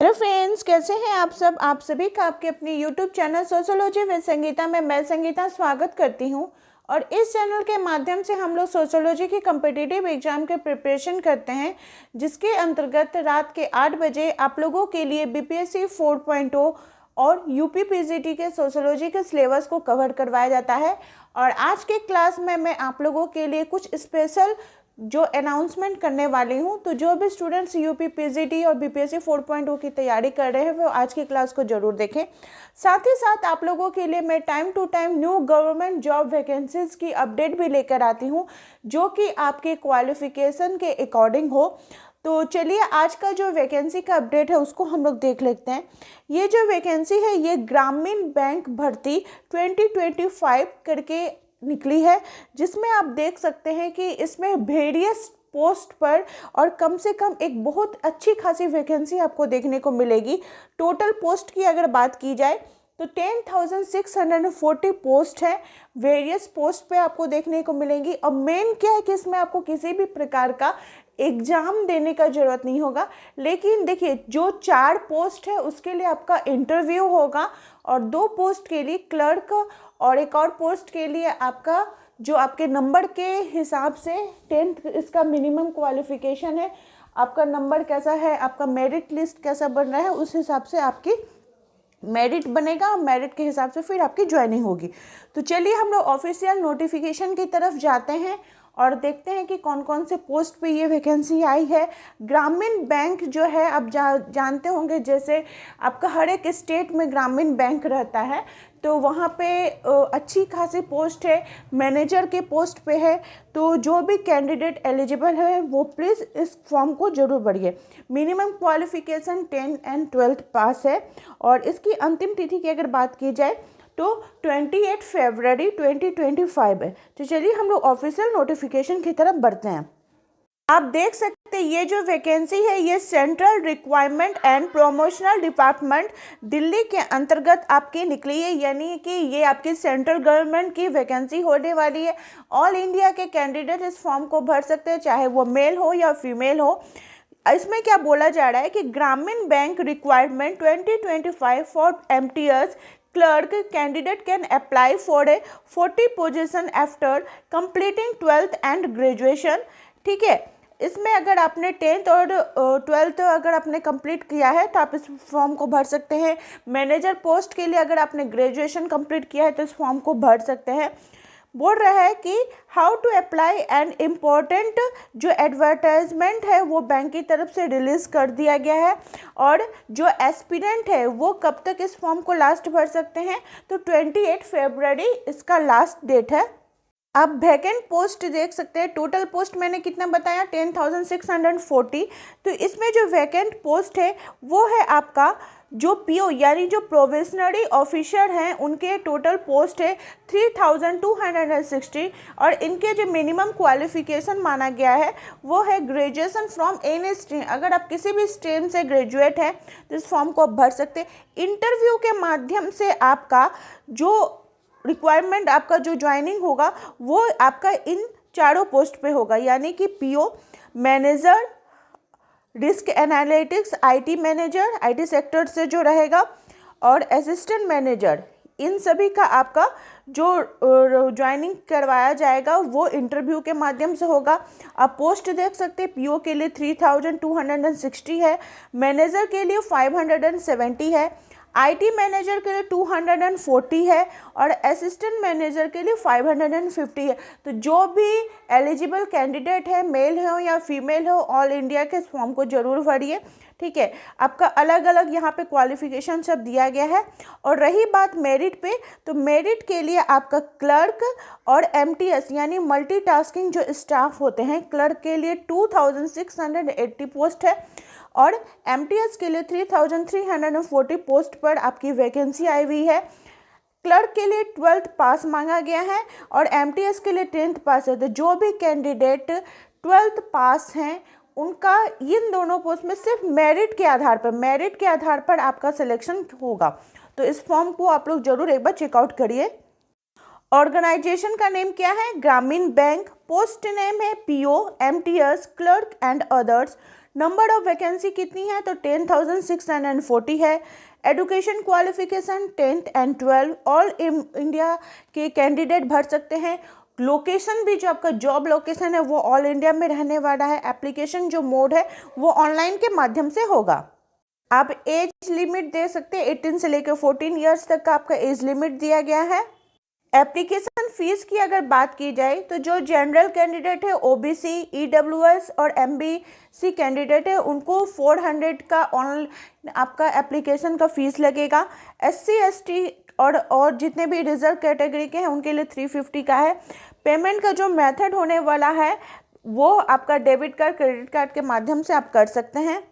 Hello friends, कैसे हैं आप सब। आप सभी का आपके अपने YouTube channel sociology with Sangeeta में मैं संगीता स्वागत करती हूं। और इस चैनल के माध्यम से हम लोग सोशियोलॉजी की कम्पिटिटिव एग्जाम के प्रिपरेशन करते हैं, जिसके अंतर्गत रात के 8 बजे आप लोगों के लिए बीपीएससी 4.0 और यूपी पीजीटी के सोशियोलॉजी के सिलेबस को कवर करवाया जाता है। और आज के क्लास में मैं आप लोगों के लिए कुछ स्पेशल जो अनाउंसमेंट करने वाली हूँ। तो जो भी स्टूडेंट्स यूपी पीजीटी और बीपीएससी 4.0 की तैयारी कर रहे हैं वो आज की क्लास को जरूर देखें। साथ ही साथ आप लोगों के लिए मैं time to time new government job vacancies की अपडेट भी लेकर आती हूँ, जो कि आपके क्वालिफिकेशन के अकॉर्डिंग हो। तो चलिए आज का जो वैकेंसी का अपडेट है उसको हम लोग देख लेते हैं। ये जो वैकेंसी है ये ग्रामीण बैंक भर्ती 2025 करके निकली है, जिसमें आप देख सकते हैं कि इसमें वेरियस पोस्ट पर और कम से कम एक बहुत अच्छी खासी वैकेंसी आपको देखने को मिलेगी। टोटल पोस्ट की अगर बात की जाए तो 10,640 पोस्ट है, वेरियस पोस्ट पे आपको देखने को मिलेंगी। और मेन क्या है कि इसमें आपको किसी भी प्रकार का एग्ज़ाम देने का ज़रूरत नहीं होगा। लेकिन देखिए, जो 4 पोस्ट है उसके लिए आपका इंटरव्यू होगा, और 2 पोस्ट के लिए क्लर्क और एक और पोस्ट के लिए आपका जो आपके नंबर के हिसाब से 10th इसका मिनिमम क्वालिफिकेशन है। आपका नंबर कैसा है, आपका मेरिट लिस्ट कैसा बन रहा है, उस हिसाब से आपकी मेरिट बनेगा। मेरिट के हिसाब से फिर आपकी ज्वाइनिंग होगी। तो चलिए हम लोग ऑफिशियल नोटिफिकेशन की तरफ जाते हैं और देखते हैं कि कौन कौन से पोस्ट पे ये वैकेंसी आई है। ग्रामीण बैंक जो है आप जानते होंगे, जैसे आपका हर एक स्टेट में ग्रामीण बैंक रहता है, तो वहाँ पे अच्छी खासी पोस्ट है, मैनेजर के पोस्ट पे है। तो जो भी कैंडिडेट एलिजिबल है वो प्लीज़ इस फॉर्म को जरूर भरिए। मिनिमम क्वालिफिकेशन 10 एंड 12th पास है, और इसकी अंतिम तिथि की अगर बात की जाए तो 28 फरवरी 2025 है। तो चलिए हम लोग ऑफिशियल नोटिफिकेशन की तरफ बढ़ते हैं। आप देख सकते हैं ये जो वैकेंसी है ये central requirement and promotional department Delhi के अंतर्गत आपकी निकली है, यानी कि ये आपकी सेंट्रल गवर्नमेंट की वैकेंसी होने वाली है। ऑल इंडिया के कैंडिडेट इस फॉर्म को भर सकते हैं, चाहे वो मेल हो या फीमेल हो। इसमें क्या बोला जा रहा है कि ग्रामीण bank requirement 2025 for MTS clerk candidate can apply for a 40 position after completing 12th and graduation। ठीक है, इसमें अगर आपने 10th और 12th अगर आपने कंप्लीट किया है तो आप इस फॉर्म को भर सकते हैं। मैनेजर पोस्ट के लिए अगर आपने ग्रेजुएशन कंप्लीट किया है तो इस फॉर्म को भर सकते हैं। बोल रहा है कि how to apply and important जो एडवर्टाइजमेंट है वो बैंक की तरफ से रिलीज़ कर दिया गया है। और जो एस्पिरेंट है वो कब तक इस फॉर्म को लास्ट भर सकते हैं, तो 28 फरवरी इसका लास्ट डेट है। आप वैकेंट पोस्ट देख सकते हैं। टोटल पोस्ट मैंने कितना बताया, 10,640। तो इसमें जो वैकेंट पोस्ट है वो है आपका जो पीओ यानी जो प्रोबेशनरी ऑफिसर हैं उनके टोटल पोस्ट है 3,260। और इनके जो मिनिमम क्वालिफिकेशन माना गया है वो है ग्रेजुएशन फ्रॉम एनी स्ट्रीम। अगर आप किसी भी स्ट्रीम से ग्रेजुएट हैं तो इस फॉर्म को आप भर सकते हैं। इंटरव्यू के माध्यम से आपका जो रिक्वायरमेंट, आपका जो ज्वाइनिंग होगा वो आपका इन 4 पोस्ट पे होगा, यानी कि PO, manager, risk analytics, IT manager, IT sector से जो रहेगा, और असिस्टेंट मैनेजर। इन सभी का आपका जो ज्वाइनिंग करवाया जाएगा वो इंटरव्यू के माध्यम से होगा। आप पोस्ट देख सकते हैं, पीओ के लिए 3,260 है, मैनेजर के लिए 570 है, आईटी मैनेजर के लिए 240 है, और असिस्टेंट मैनेजर के लिए 550 है। तो जो भी एलिजिबल कैंडिडेट है, मेल हो या फीमेल हो, ऑल इंडिया के इस फॉर्म को जरूर भरिए। ठीक है, आपका अलग अलग यहाँ पे क्वालिफिकेशन सब दिया गया है। और रही बात मेरिट पे, तो मेरिट के लिए आपका क्लर्क और एमटीएस यानी मल्टीटास्किंग जो स्टाफ होते हैं, क्लर्क के लिए 2,680 पोस्ट है, और एमटीएस के लिए 3,340 पोस्ट पर आपकी वैकेंसी आई हुई है। क्लर्क के लिए 12th पास मांगा गया है और एमटीएस के लिए 10th पास है। तो जो भी कैंडिडेट 12th पास हैं उनका इन दोनों पोस्ट में सिर्फ मेरिट के आधार पर आपका सिलेक्शन होगा। तो इस फॉर्म को आप लोग जरूर एक बार चेकआउट करिए। ऑर्गेनाइजेशन का नेम क्या है, ग्रामीण बैंक। पोस्ट नेम है PO, MTS, clerk and others. Number of vacancy कितनी है, तो 10,640 है। Education qualification 10th and 12 all India के कैंडिडेट भर सकते हैं। लोकेशन भी जो आपका जॉब लोकेशन है वो ऑल इंडिया में रहने वाला है। एप्लीकेशन जो मोड है वो ऑनलाइन के माध्यम से होगा। आप एज लिमिट दे सकते हैं, 18 से लेकर 14 ईयर्स तक का आपका एज लिमिट दिया गया है। एप्लीकेशन फीस की अगर बात की जाए तो जो जनरल कैंडिडेट है, ओबीसी, ईडब्ल्यूएस और एमबीसी कैंडिडेट है, उनको 400 का ऑनलाइन आपका एप्लीकेशन का फीस लगेगा। एससी एसटी और जितने भी रिजर्व कैटेगरी के हैं उनके लिए 350 का है। पेमेंट का जो मेथड होने वाला है वो आपका डेबिट कार्ड, क्रेडिट कार्ड के माध्यम से आप कर सकते हैं।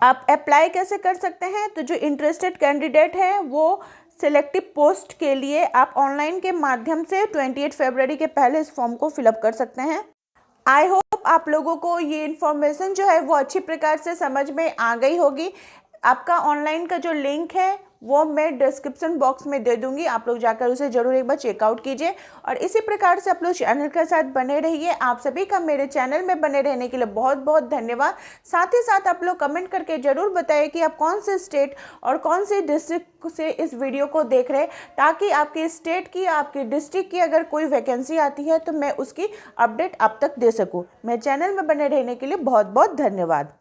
आप अप्लाई कैसे कर सकते हैं, तो जो इंटरेस्टेड कैंडिडेट है वो सिलेक्टिव पोस्ट के लिए आप ऑनलाइन के माध्यम से 28 फरवरी के पहले इस फॉर्म को फिलअप कर सकते हैं। आई होप आप लोगों को ये इन्फॉर्मेशन जो है वो अच्छी प्रकार से समझ में आ गई होगी। आपका ऑनलाइन का जो लिंक है वो मैं डिस्क्रिप्शन बॉक्स में दे दूंगी, आप लोग जाकर उसे जरूर एक बार चेकआउट कीजिए। और इसी प्रकार से आप लोग चैनल के साथ बने रहिए। आप सभी का मेरे चैनल में बने रहने के लिए बहुत बहुत धन्यवाद। साथ ही साथ आप लोग कमेंट करके जरूर बताइए कि आप कौन से स्टेट और कौन से डिस्ट्रिक्ट से इस वीडियो को देख रहे हैं, ताकि आपके स्टेट की, आपके डिस्ट्रिक्ट की अगर कोई वैकेंसी आती है तो मैं उसकी अपडेट आप तक दे सकूँ। मेरे चैनल में बने रहने के लिए बहुत बहुत धन्यवाद।